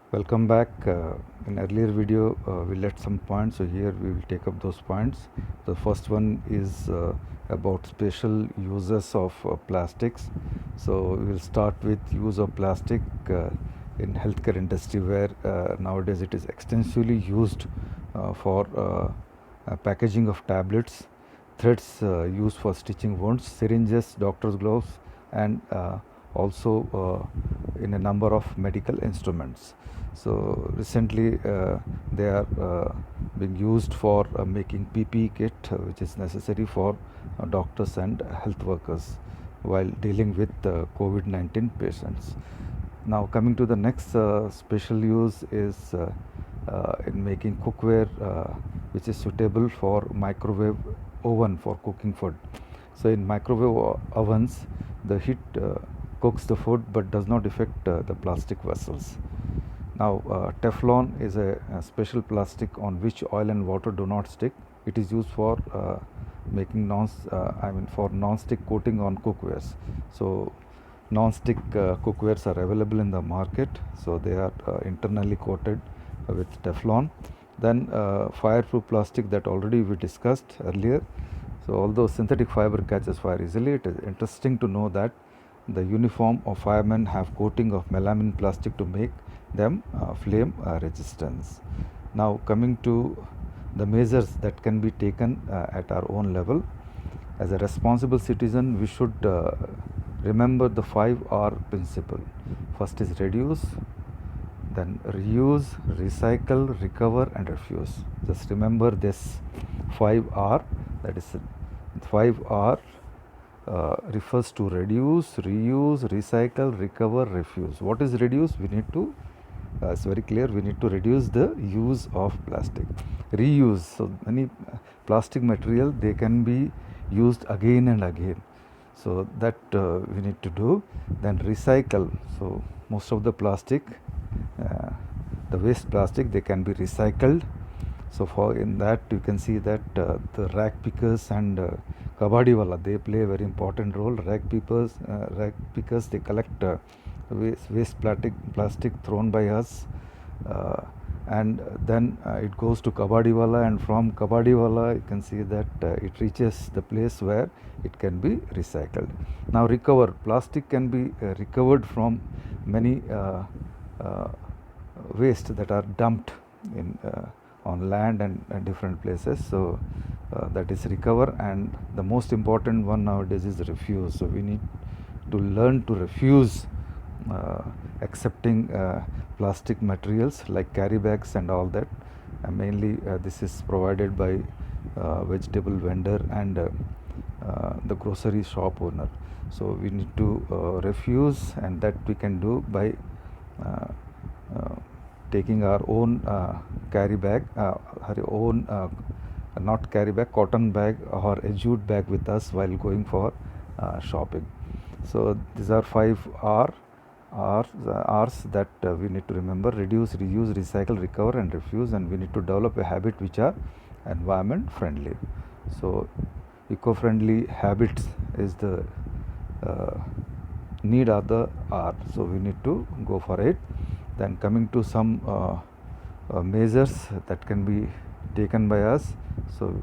Welcome back. In earlier video, we left some points, so here we will take up those points. The first one is about special uses of plastics. So we will start with use of plastic in healthcare industry, where nowadays it is extensively used for packaging of tablets, threads used for stitching wounds, syringes, doctor's gloves, and also in a number of medical instruments. So recently they are being used for making PPE kit, which is necessary for doctors and health workers while dealing with COVID-19 patients. Now coming to the next special use is in making cookware, which is suitable for microwave oven for cooking food. So in microwave ovens, the heat cooks the food but does not affect the plastic vessels. Now Teflon is a special plastic on which oil and water do not stick. It is used for making for non-stick coating on cookwares. So non-stick cookwares are available in the market, so they are internally coated with Teflon. Then fireproof plastic that already we discussed earlier. So although synthetic fiber catches fire easily, it is interesting to know that the uniform of firemen have coating of melamine plastic to make them flame resistance. Now coming to the measures that can be taken at our own level. As a responsible citizen, we should remember the 5R principle. First is reduce, then reuse, recycle, recover, and refuse. Just remember this 5R, that is 5R refers to reduce, reuse, recycle, recover, refuse. What is reduce? We need to, it's very clear, we need to reduce the use of plastic. Reuse, so many plastic material, they can be used again and again. So that we need to do. Then recycle, so most of the plastic, the waste plastic, they can be recycled. So for in that you can see that the rag pickers and kabadi wala, they play a very important role. Rag pickers, they collect waste plastic thrown by us, and then it goes to kabadi wala, and from kabadi wala you can see that it reaches the place where it can be recycled. Now recover, plastic can be recovered from many waste that are dumped in on land and different places. So that is recover. And the most important one nowadays is refuse. So we need to learn to refuse accepting plastic materials like carry bags and all that. Mainly this is provided by vegetable vendor and the grocery shop owner. So we need to refuse, and that we can do by taking our own carry bag, our own not carry bag, cotton bag or a jute bag with us while going for shopping. So these are 5 R's that we need to remember: reduce, reuse, recycle, recover, and refuse. And we need to develop a habit which are environment friendly. So eco-friendly habits is the need of the R. So we need to go for it. Then coming to some measures that can be taken by us. So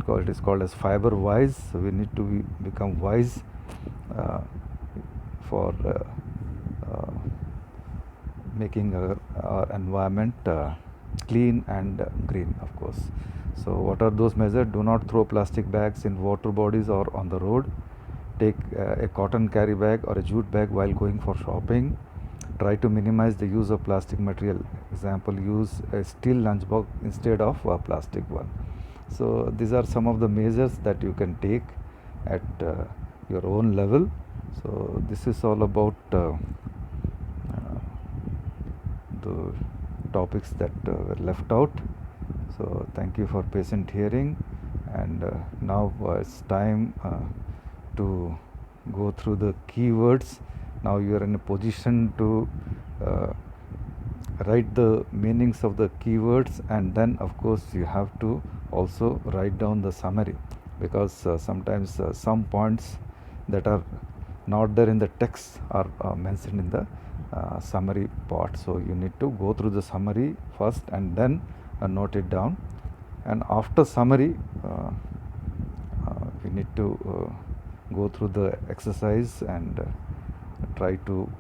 it is called as fiber wise. So we need to become wise for making our environment clean and green, of course. So what are those measures? Do not throw plastic bags in water bodies or on the road. Take a cotton carry bag or a jute bag while going for shopping. Try to minimize the use of plastic material. Example, use a steel lunchbox instead of a plastic one. So these are some of the measures that you can take at your own level. So this is all about the topics that were left out. So thank you for patient hearing, and now it's time to go through the keywords. Now you are in a position to write the meanings of the keywords, and then of course you have to also write down the summary, because sometimes some points that are not there in the text are mentioned in the summary part. So you need to go through the summary first and then note it down, and after summary we need to go through the exercise and try to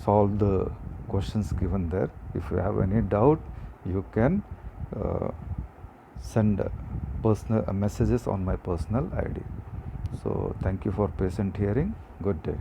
solve the questions given there. If you have any doubt, you can send personal messages on my personal ID. So thank you for patient hearing. Good day.